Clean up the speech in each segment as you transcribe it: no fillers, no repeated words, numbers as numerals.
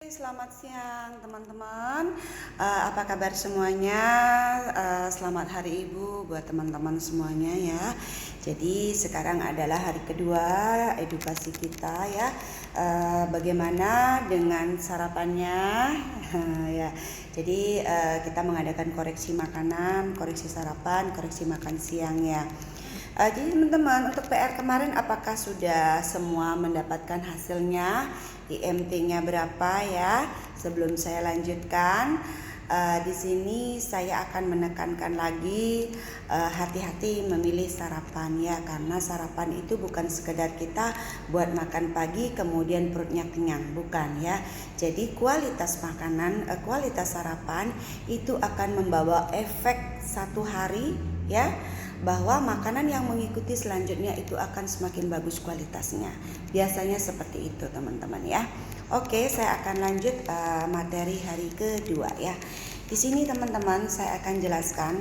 Selamat siang teman-teman. Apa kabar semuanya? Selamat Hari Ibu buat teman-teman semuanya ya. Jadi sekarang adalah hari kedua edukasi kita ya. Bagaimana dengan sarapannya? Ya. Jadi kita mengadakan koreksi makanan, koreksi sarapan, koreksi makan siang ya. Jadi teman-teman, untuk PR kemarin apakah sudah semua mendapatkan hasilnya? IMT-nya berapa ya? Sebelum saya lanjutkan, di sini saya akan menekankan lagi hati-hati memilih sarapan ya, karena sarapan itu bukan sekedar kita buat makan pagi kemudian perutnya kenyang, bukan ya. Jadi kualitas makanan, kualitas sarapan itu akan membawa efek satu hari ya, bahwa makanan yang mengikuti selanjutnya itu akan semakin bagus kualitasnya. Biasanya seperti itu teman-teman ya. Oke, saya akan lanjut materi hari kedua ya. Di sini teman-teman saya akan jelaskan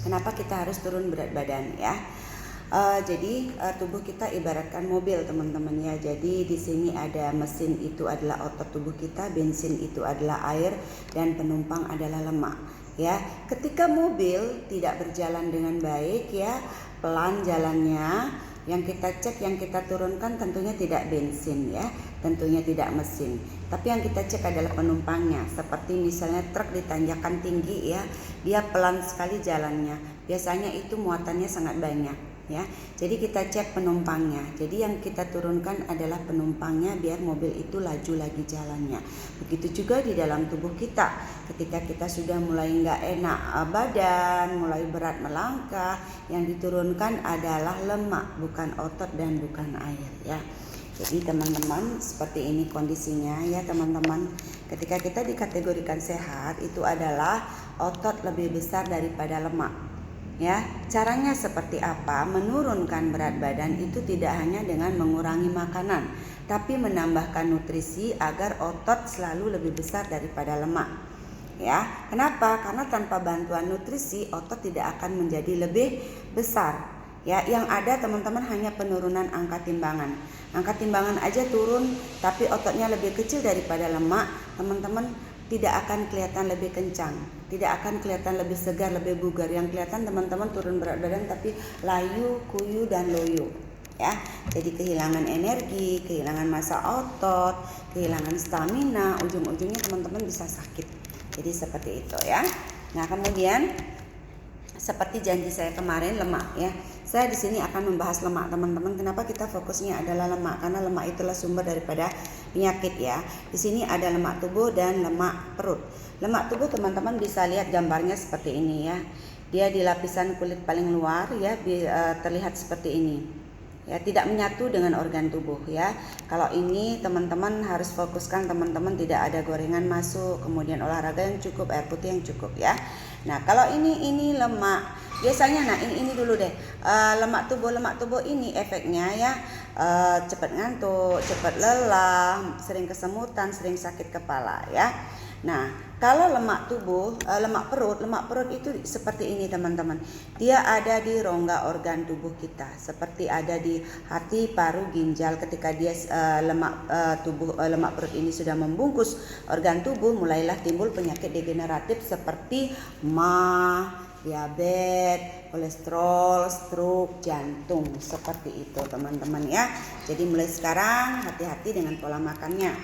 kenapa kita harus turun berat badan ya. Jadi tubuh kita ibaratkan mobil teman-teman ya. Jadi di sini ada mesin, itu adalah otot tubuh kita, bensin itu adalah air, dan penumpang adalah lemak. Ya, ketika mobil tidak berjalan dengan baik ya, pelan jalannya, yang kita cek, yang kita turunkan tentunya tidak bensin ya, tentunya tidak mesin, tapi yang kita cek adalah penumpangnya. Seperti misalnya truk di tanjakan tinggi ya, dia pelan sekali jalannya, biasanya itu muatannya sangat banyak ya. Jadi kita cek penumpangnya. Jadi yang kita turunkan adalah penumpangnya biar mobil itu laju lagi jalannya. Begitu juga di dalam tubuh kita. Ketika kita sudah mulai nggak enak badan, mulai berat melangkah, yang diturunkan adalah lemak, bukan otot dan bukan air ya. Jadi teman-teman, seperti ini kondisinya ya teman-teman. Ketika kita dikategorikan sehat, itu adalah otot lebih besar daripada lemak. Ya, caranya seperti apa? Menurunkan berat badan itu tidak hanya dengan mengurangi makanan, tapi menambahkan nutrisi agar otot selalu lebih besar daripada lemak. Ya, kenapa? Karena tanpa bantuan nutrisi otot tidak akan menjadi lebih besar. Ya, yang ada teman-teman hanya penurunan angka timbangan. Angka timbangan aja turun, tapi ototnya lebih kecil daripada lemak, teman-teman tidak akan kelihatan lebih kencang, tidak akan kelihatan lebih segar, lebih bugar. Yang kelihatan teman-teman turun berat badan tapi layu, kuyu, dan loyo ya. Jadi kehilangan energi, kehilangan massa otot, kehilangan stamina, ujung-ujungnya teman-teman bisa sakit. Jadi seperti itu ya. Nah, kemudian seperti janji saya kemarin, lemak ya. Saya di sini akan membahas lemak teman-teman. Kenapa kita fokusnya adalah lemak? Karena lemak itulah sumber daripada penyakit ya. Di sini ada lemak tubuh dan lemak perut. Lemak tubuh teman-teman bisa lihat gambarnya seperti ini ya. Dia di lapisan kulit paling luar ya, terlihat seperti ini. Ya, tidak menyatu dengan organ tubuh ya. Kalau ini teman-teman harus fokuskan, teman-teman tidak ada gorengan masuk, kemudian olahraga yang cukup, air putih yang cukup ya. Nah, kalau ini lemak. Biasanya ini dulu deh. Lemak tubuh ini efeknya ya, cepat ngantuk, cepat lelah, sering kesemutan, sering sakit kepala ya. Nah, kalau lemak tubuh, lemak perut itu seperti ini teman-teman. Dia ada di rongga organ tubuh kita, seperti ada di hati, paru, ginjal. Ketika dia lemak perut ini sudah membungkus organ tubuh, mulailah timbul penyakit degeneratif seperti MA, diabetes, kolesterol, stroke, jantung, seperti itu teman-teman ya. Jadi mulai sekarang hati-hati dengan pola makannya.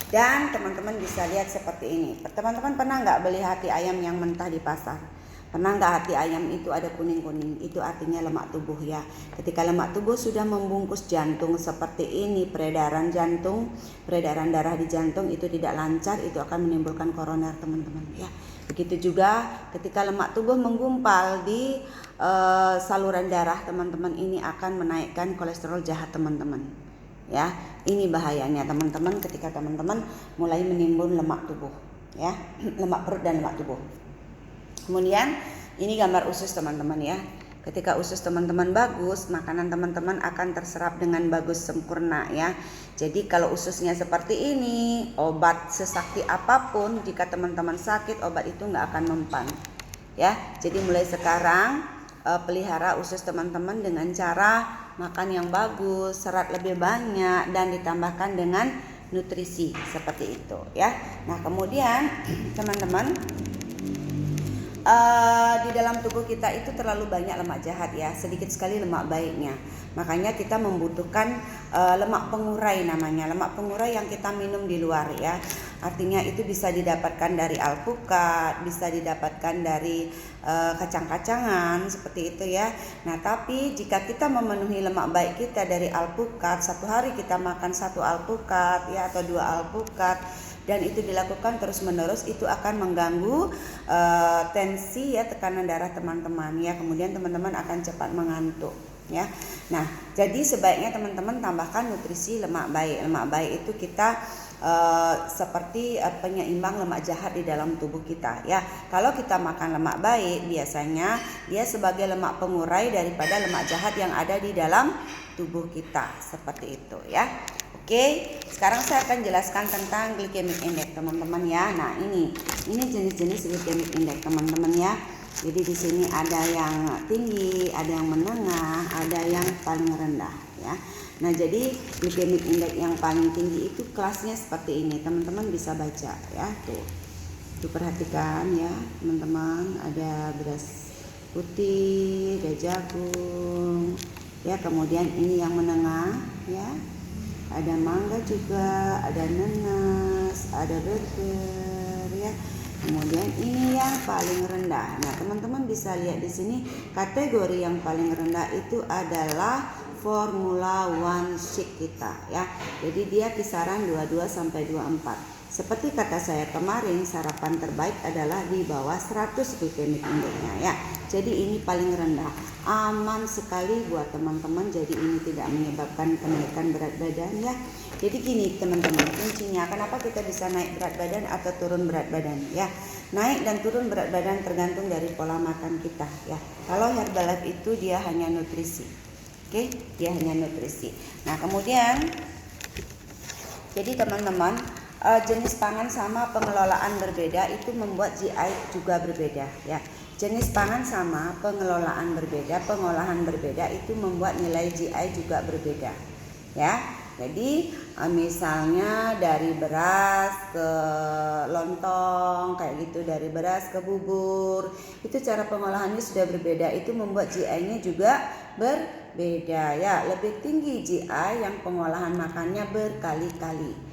Dan teman-teman bisa lihat seperti ini. Teman-teman pernah nggak beli hati ayam yang mentah di pasar? Pernah nggak hati ayam itu ada kuning-kuning? Itu artinya lemak tubuh ya. Ketika lemak tubuh sudah membungkus jantung seperti ini, peredaran jantung, peredaran darah di jantung itu tidak lancar, itu akan menimbulkan koroner teman-teman ya. Begitu juga ketika lemak tubuh menggumpal di saluran darah teman-teman, ini akan menaikkan kolesterol jahat teman-teman ya. Ini bahayanya teman-teman ketika teman-teman mulai menimbun lemak tubuh ya, lemak perut dan lemak tubuh. Kemudian ini gambar usus teman-teman ya. Ketika usus teman-teman bagus, makanan teman-teman akan terserap dengan bagus, sempurna ya. Jadi kalau ususnya seperti ini, obat sesakti apapun, jika teman-teman sakit, obat itu nggak akan mempan ya. Jadi mulai sekarang pelihara usus teman-teman dengan cara makan yang bagus, serat lebih banyak, dan ditambahkan dengan nutrisi seperti itu ya. Nah kemudian teman-teman, di dalam tubuh kita itu terlalu banyak lemak jahat ya, sedikit sekali lemak baiknya. Makanya kita membutuhkan lemak pengurai namanya, lemak pengurai yang kita minum di luar ya. Artinya itu bisa didapatkan dari alpukat, bisa didapatkan dari kacang-kacangan seperti itu ya. Nah tapi jika kita memenuhi lemak baik kita dari alpukat, satu hari kita makan 1 alpukat ya atau 2 alpukat, dan itu dilakukan terus-menerus, itu akan mengganggu tensi ya, tekanan darah teman-teman ya. Kemudian teman-teman akan cepat mengantuk ya. Nah, jadi sebaiknya teman-teman tambahkan nutrisi lemak baik. Lemak baik itu kita seperti penyeimbang lemak jahat di dalam tubuh kita ya. Kalau kita makan lemak baik, biasanya dia sebagai lemak pengurai daripada lemak jahat yang ada di dalam tubuh kita, seperti itu ya. Oke, sekarang saya akan jelaskan tentang glycemic index teman-teman ya. Nah, ini jenis-jenis glycemic index teman-teman ya. Jadi di sini ada yang tinggi, ada yang menengah, ada yang paling rendah ya. Nah, jadi glycemic index yang paling tinggi itu kelasnya seperti ini. Teman-teman bisa baca ya. Tuh perhatikan ya, teman-teman, ada beras putih, ada jagung. Ya, kemudian ini yang menengah ya. Ada mangga juga, ada nanas, ada burger ya. Kemudian ini yang paling rendah. Nah, teman-teman bisa lihat di sini kategori yang paling rendah itu adalah Formula One Shake kita ya. Jadi dia kisaran 22 sampai 24. Seperti kata saya kemarin, sarapan terbaik adalah di bawah 100 glycemic indexnya ya. Jadi ini paling rendah, aman sekali buat teman-teman. Jadi ini tidak menyebabkan kenaikan berat badan ya. Jadi gini teman-teman, kuncinya kenapa kita bisa naik berat badan atau turun berat badan ya. Naik dan turun berat badan tergantung dari pola makan kita ya. Kalau Herbalife itu dia hanya nutrisi. Oke, dia hanya nutrisi. Nah, kemudian jadi teman-teman, jenis pangan sama pengelolaan berbeda itu membuat GI juga berbeda ya. Jenis pangan sama, pengelolaan berbeda, pengolahan berbeda itu membuat nilai GI juga berbeda ya. Jadi misalnya dari beras ke lontong kayak gitu, dari beras ke bubur, itu cara pengolahannya sudah berbeda, itu membuat GI-nya juga berbeda ya. Lebih tinggi GI yang pengolahan makannya berkali-kali.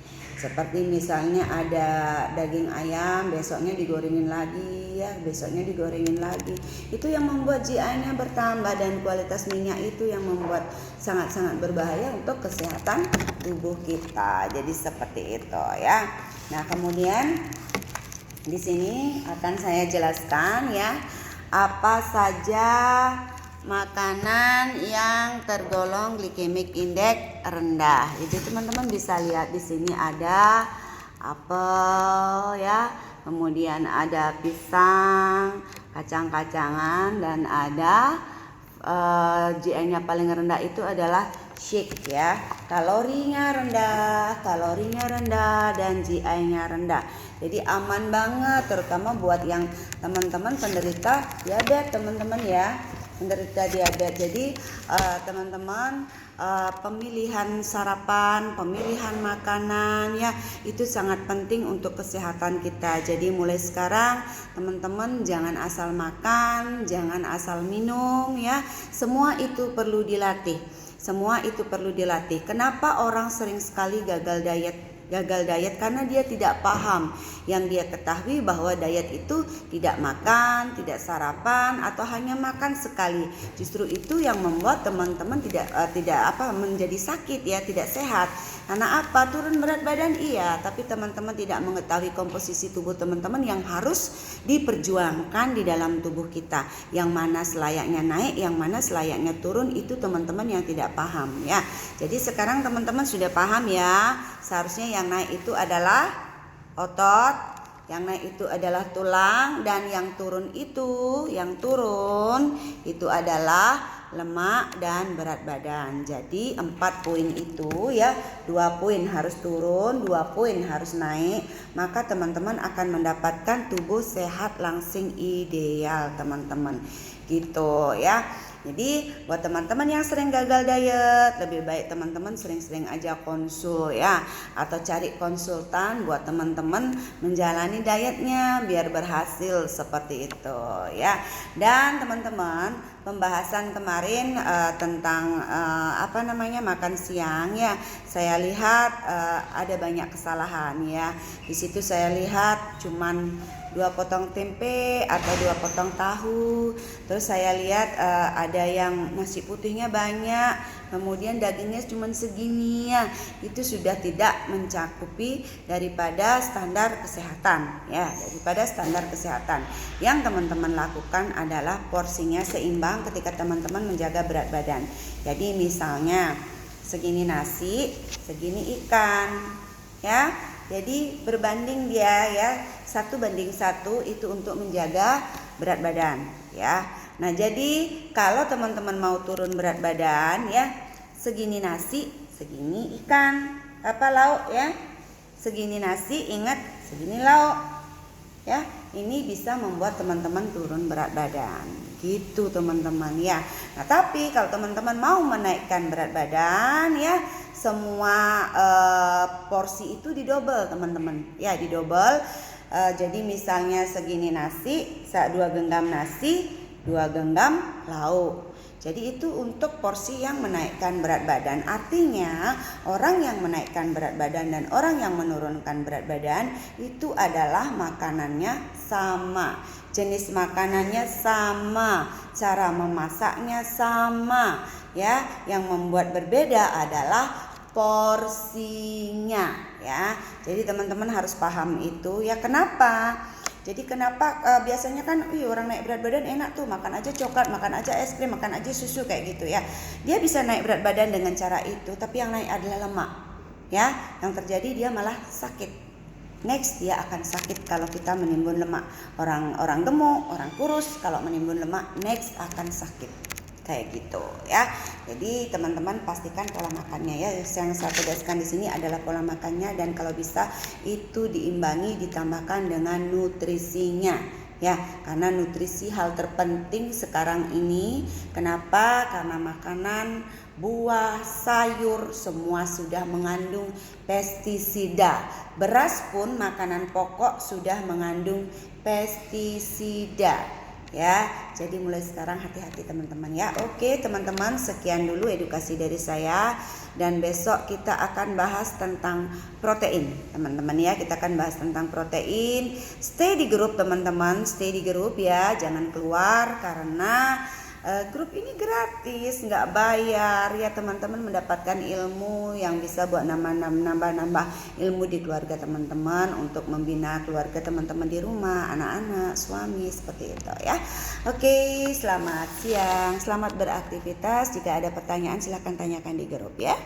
Seperti misalnya ada daging ayam, besoknya digorengin lagi ya, besoknya digorengin lagi. Itu yang membuat GI-nya bertambah, dan kualitas minyak itu yang membuat sangat-sangat berbahaya untuk kesehatan tubuh kita. Jadi seperti itu ya. Nah, kemudian di sini akan saya jelaskan ya apa saja makanan yang tergolong glycemic index rendah. Jadi teman-teman bisa lihat di sini ada apel ya, kemudian ada pisang, kacang-kacangan, dan ada GI-nya paling rendah itu adalah shake ya. Kalorinya rendah dan GI-nya rendah. Jadi aman banget, terutama buat yang teman-teman penderita diabetes teman-teman ya. Penderita diabetes. Jadi teman-teman, pemilihan sarapan, pemilihan makanan ya itu sangat penting untuk kesehatan kita. Jadi mulai sekarang teman-teman jangan asal makan, jangan asal minum ya. Semua itu perlu dilatih. Kenapa orang sering sekali gagal diet? Karena dia tidak paham. Yang dia ketahui bahwa diet itu tidak makan, tidak sarapan, atau hanya makan sekali. Justru itu yang membuat teman-teman tidak menjadi sakit ya, tidak sehat. Karena apa? Turun berat badan iya, tapi teman-teman tidak mengetahui komposisi tubuh teman-teman yang harus diperjuangkan di dalam tubuh kita. Yang mana selayaknya naik, yang mana selayaknya turun, itu teman-teman yang tidak paham ya. Jadi sekarang teman-teman sudah paham ya. Seharusnya yang naik itu adalah otot, yang naik itu adalah tulang, dan yang turun itu adalah lemak dan berat badan. Jadi 4 poin itu ya, 2 poin harus turun, 2 poin harus naik, maka teman-teman akan mendapatkan tubuh sehat langsing ideal teman-teman. gitu ya. Jadi buat teman-teman yang sering gagal diet, lebih baik teman-teman sering-sering aja konsul ya, atau cari konsultan buat teman-teman menjalani dietnya biar berhasil seperti itu ya. Dan teman-teman, pembahasan kemarin tentang makan siang ya, saya lihat ada banyak kesalahan ya. Di situ saya lihat cuman 2 potong tempe atau 2 potong tahu. Terus saya lihat ada yang nasi putihnya banyak, kemudian dagingnya cuma segini ya. Itu sudah tidak mencakupi daripada standar kesehatan ya, daripada standar kesehatan. Yang teman-teman lakukan adalah porsinya seimbang ketika teman-teman menjaga berat badan. Jadi misalnya segini nasi, segini ikan ya. Jadi berbanding dia ya, 1:1 itu untuk menjaga berat badan ya. Nah, jadi kalau teman-teman mau turun berat badan ya, segini nasi, segini ikan, lauk ya. Segini nasi, ingat segini lauk. Ya, ini bisa membuat teman-teman turun berat badan. Gitu teman-teman ya. Nah, tapi kalau teman-teman mau menaikkan berat badan ya, semua porsi itu didobel teman-teman. Ya, didobel. Jadi misalnya segini nasi, 2 genggam nasi, 2 genggam lauk. Jadi itu untuk porsi yang menaikkan berat badan. Artinya orang yang menaikkan berat badan dan orang yang menurunkan berat badan itu adalah makanannya sama, jenis makanannya sama, cara memasaknya sama ya. Yang membuat berbeda adalah porsinya ya. Jadi teman-teman harus paham itu ya. Kenapa? Jadi kenapa biasanya kan orang naik berat badan enak tuh, makan aja coklat, makan aja es krim, makan aja susu kayak gitu ya. Dia bisa naik berat badan dengan cara itu, tapi yang naik adalah lemak ya. Yang terjadi dia malah sakit. Next, dia akan sakit kalau kita menimbun lemak. Orang gemuk, orang kurus kalau menimbun lemak next akan sakit. Kayak gitu ya. Jadi teman-teman pastikan pola makannya ya. Yang saya tegaskan di sini adalah pola makannya, dan kalau bisa itu diimbangi ditambahkan dengan nutrisinya ya. Karena nutrisi hal terpenting sekarang ini. Kenapa? Karena makanan, buah, sayur semua sudah mengandung pestisida. Beras pun makanan pokok sudah mengandung pestisida. Ya, jadi mulai sekarang hati-hati teman-teman ya. Oke teman-teman, sekian dulu edukasi dari saya, dan besok kita akan bahas tentang protein teman-teman ya. Kita akan bahas tentang protein. Stay di grup teman-teman, stay di grup ya, jangan keluar karena grup ini gratis, nggak bayar ya. Teman-teman mendapatkan ilmu yang bisa buat nambah ilmu di keluarga teman-teman, untuk membina keluarga teman-teman di rumah, anak-anak, suami, seperti itu ya. Oke, selamat siang, selamat beraktivitas. Jika ada pertanyaan silahkan tanyakan di grup ya.